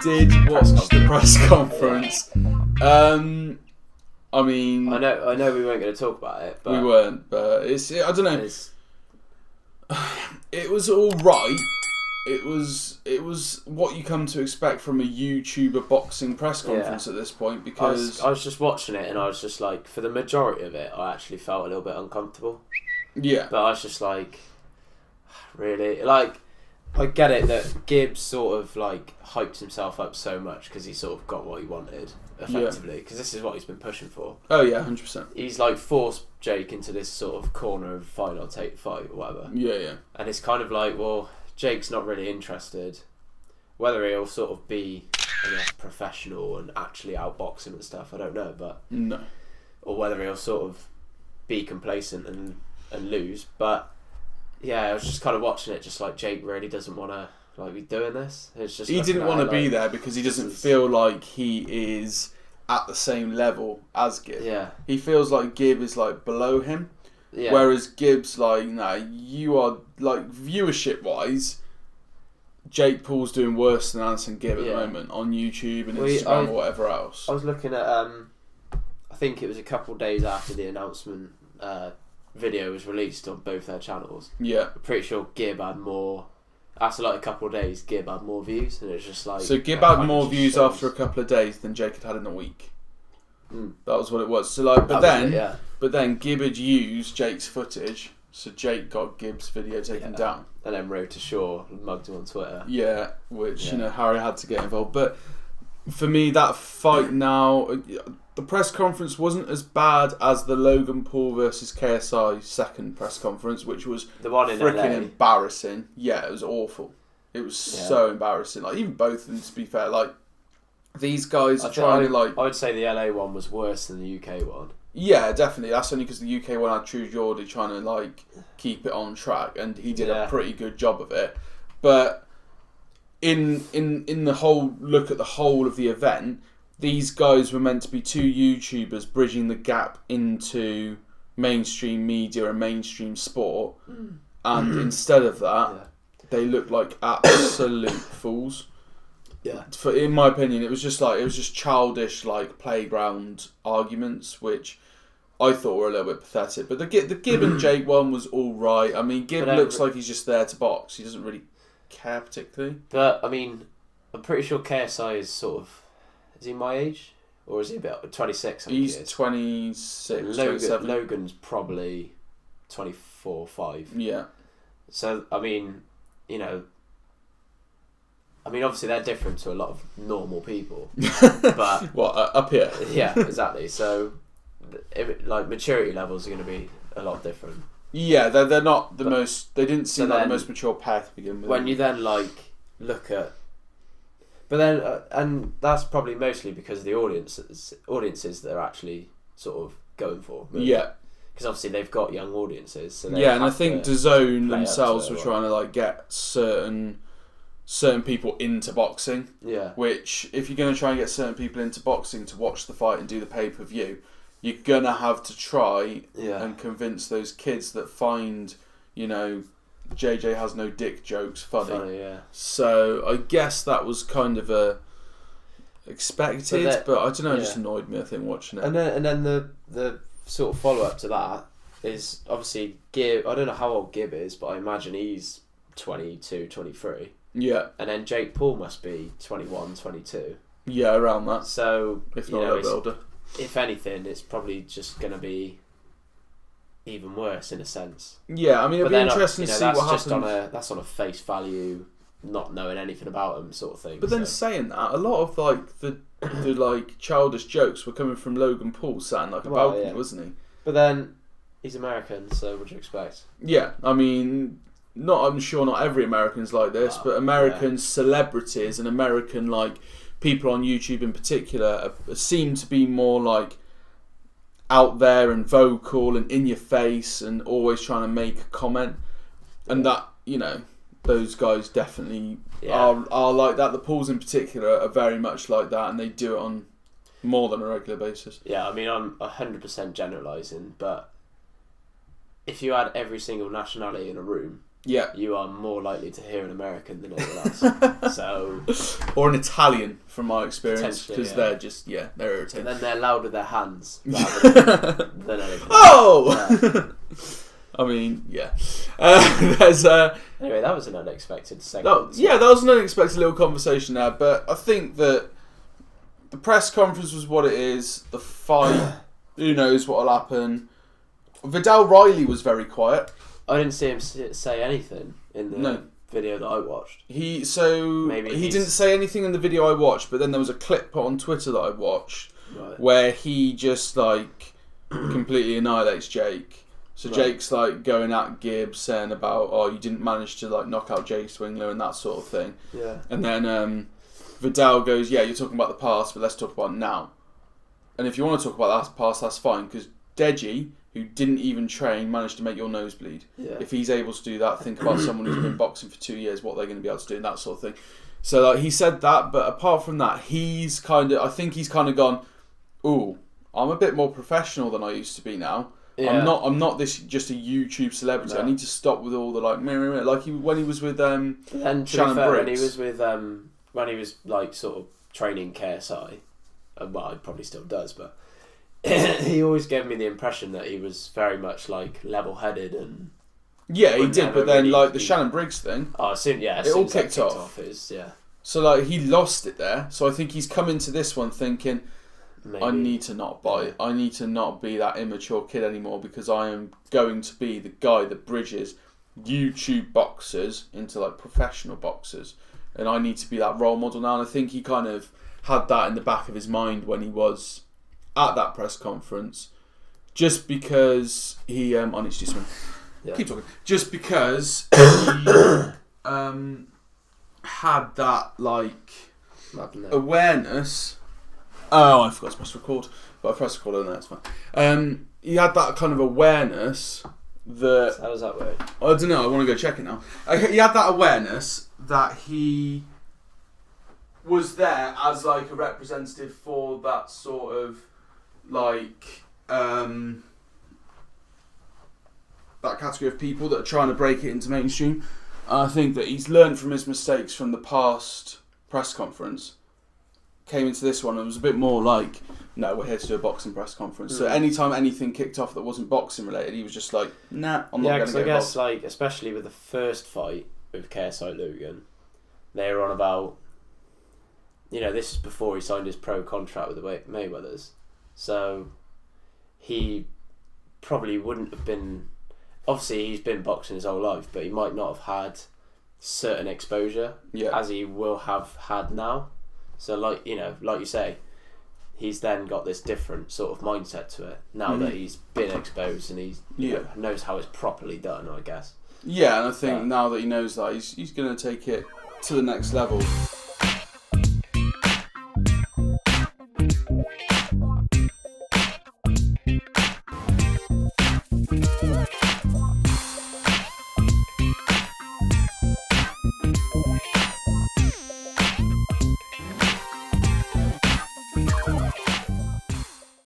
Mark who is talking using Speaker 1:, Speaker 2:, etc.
Speaker 1: did watch the press conference. I mean,
Speaker 2: I know we weren't going to talk about it, but
Speaker 1: we weren't. But I don't know. It was all right. It was what you come to expect from a YouTuber boxing press conference at this point, because
Speaker 2: I was just watching it and I was just like, for the majority of it, I actually felt a little bit uncomfortable.
Speaker 1: Yeah.
Speaker 2: But I was just like, really? Like, I get it that Gibbs sort of like hyped himself up so much because he sort of got what he wanted, effectively, because this is what he's been pushing for.
Speaker 1: Oh yeah, 100%.
Speaker 2: He's like forced Jake into this sort of corner of fight or take fight or whatever.
Speaker 1: Yeah.
Speaker 2: And it's kind of like, well, Jake's not really interested. Whether he'll sort of be, I guess, professional and actually outbox him and stuff, I don't know. But
Speaker 1: no.
Speaker 2: Or whether he'll sort of be complacent and lose. But yeah, I was just kind of watching it, just like Jake really doesn't want to like be doing this. It's just
Speaker 1: he didn't want to be there because he doesn't feel like he is at the same level as Gibb.
Speaker 2: Yeah.
Speaker 1: He feels like Gibb is like below him. Yeah. Whereas Gibbs, like, nah, you are, like, viewership wise, Jake Paul's doing worse than AnesonGib at the moment on YouTube and Instagram or whatever else.
Speaker 2: I was looking at, I think it was a couple of days after the announcement video was released on both their channels.
Speaker 1: Yeah.
Speaker 2: I'm pretty sure Gibb had more, after like a couple of days, Gibb had more views, and it was just like...
Speaker 1: So Gibb had more views after a couple of days than Jake had in a week. That was what it was. So like, but then Gibb had used Jake's footage, so Jake got Gibbs' video taken down,
Speaker 2: and then Road to Shore mugged him on Twitter.
Speaker 1: Yeah, which you know Harry had to get involved. But for me, that fight now, the press conference wasn't as bad as the Logan Paul versus KSI second press conference, which was
Speaker 2: the one in
Speaker 1: freaking
Speaker 2: LA.
Speaker 1: Embarrassing. Yeah, it was awful. It was so embarrassing. Like even both of them, to be fair, like. These guys are trying to like...
Speaker 2: I would say the LA one was worse than the UK one.
Speaker 1: Yeah, definitely. That's only because the UK one had True Geordie trying to like keep it on track, and he did a pretty good job of it. But in the whole look at the whole of the event, these guys were meant to be two YouTubers bridging the gap into mainstream media and mainstream sport, and instead of that, they looked like absolute fools.
Speaker 2: Yeah.
Speaker 1: In my opinion, it was just childish like playground arguments, which I thought were a little bit pathetic. But the Gibb and Jake one was all right. I mean, Gibb looks like he's just there to box. He doesn't really care particularly.
Speaker 2: But I mean, I'm pretty sure KSI is sort of, is he my age or is he about 26?
Speaker 1: He's 26, 27.
Speaker 2: Logan's probably 24, 5.
Speaker 1: Yeah.
Speaker 2: So I mean, you know. I mean, obviously they're different to a lot of normal people, but
Speaker 1: up here?
Speaker 2: Yeah, exactly. So, like maturity levels are going to be a lot different.
Speaker 1: Yeah, they're not the most. They didn't seem like the most mature pair to begin with.
Speaker 2: When you then like look at, but then and that's probably mostly because of the audiences that are actually sort of going for. Really.
Speaker 1: Yeah.
Speaker 2: Because obviously they've got young audiences. So
Speaker 1: and I think DAZN themselves were trying to like get certain people into boxing.
Speaker 2: Yeah.
Speaker 1: Which, if you're going to try and get certain people into boxing to watch the fight and do the pay-per-view, you're going to have to try and convince those kids that find, you know, JJ has no dick jokes funny. So I guess that was kind of expected, but I don't know, it just annoyed me, I think, watching it.
Speaker 2: And then the sort of follow-up to that is obviously Gibb. I don't know how old Gibb is, but I imagine he's 22, 23.
Speaker 1: Yeah.
Speaker 2: And then Jake Paul must be 21, 22.
Speaker 1: Yeah, around that.
Speaker 2: So,
Speaker 1: if not a little older.
Speaker 2: If anything, it's probably just going to be even worse in a sense.
Speaker 1: Yeah, I mean, it'll be interesting to see what happens.
Speaker 2: That's on a face value, not knowing anything about them sort of thing.
Speaker 1: But then saying that, a lot of like the like childish jokes were coming from Logan Paul saying like a balcony, wasn't he?
Speaker 2: But then he's American, so what do you expect?
Speaker 1: Yeah, I mean... I'm sure not every American's like this, but American celebrities and American like people on YouTube in particular seem to be more like out there and vocal and in your face and always trying to make a comment, and that, you know, those guys definitely are like that. The Pauls in particular are very much like that, and they do it on more than a regular basis.
Speaker 2: Yeah, I mean, I'm 100% generalising, but if you had every single nationality in a room, you are more likely to hear an American than anyone else. So,
Speaker 1: or an Italian, from my experience, because they're just they're irritating.
Speaker 2: And then they're loud with their hands rather than anything.
Speaker 1: Oh. I mean, there's
Speaker 2: anyway, that was an unexpected segment.
Speaker 1: That was an unexpected little conversation there, but I think that the press conference was what it is. The fight, who knows what'll happen. Vidal Riley was very quiet.
Speaker 2: I didn't see him say anything in the video that I watched.
Speaker 1: He didn't say anything in the video I watched, but then there was a clip put on Twitter that I watched where he just like completely annihilates Jake. So Jake's like going at Gibbs, saying about, you didn't manage to like knock out Jake Swingler and that sort of thing.
Speaker 2: Yeah.
Speaker 1: And then Vidal goes, you're talking about the past, but let's talk about now. And if you want to talk about that past, that's fine, because Deji, who didn't even train, managed to make your nose bleed.
Speaker 2: Yeah.
Speaker 1: If he's able to do that, think about someone who's been boxing for 2 years, what they're going to be able to do and that sort of thing. So like, he said that, but apart from that, I think he's kind of gone, ooh, I'm a bit more professional than I used to be now. Yeah. I'm not this just a YouTube celebrity. No. I need to stop with all the like when he was with Shannon Briggs.
Speaker 2: When he was like sort of training KSI, well, he probably still does, but he always gave me the impression that he was very much like level-headed and
Speaker 1: he did. But then like the Shannon Briggs thing,
Speaker 2: it
Speaker 1: all kicked off. So like he lost it there. So I think he's come into this one thinking, maybe. I need to not bite. I need to not be that immature kid anymore, because I am going to be the guy that bridges YouTube boxers into like professional boxers, and I need to be that role model now. And I think he kind of had that in the back of his mind when he was at that press conference, just because he I need to do something. Keep talking. Just because he had that like awareness. Oh, I forgot to press record, but I pressed record on there, it's fine. He had that kind of awareness that...
Speaker 2: So how does that work?
Speaker 1: I don't know, I want to go check it now. He had that awareness that he was there as like a representative for that sort of like that category of people that are trying to break it into mainstream. And I think that he's learned from his mistakes from the past press conference. Came into this one and was a bit more like, no, we're here to do a boxing press conference. So anytime anything kicked off that wasn't boxing related, he was just like, nah, I'm not going to get involved.
Speaker 2: I guess like, especially with the first fight with KSI Logan, they were on about, this is before he signed his pro contract with the Mayweathers. So he probably wouldn't have been, obviously he's been boxing his whole life, but he might not have had certain exposure as he will have had now. So like you say, he's then got this different sort of mindset to it now that he's been exposed and he's knows how it's properly done, I guess.
Speaker 1: Yeah, and I think now that he knows that, he's going to take it to the next level.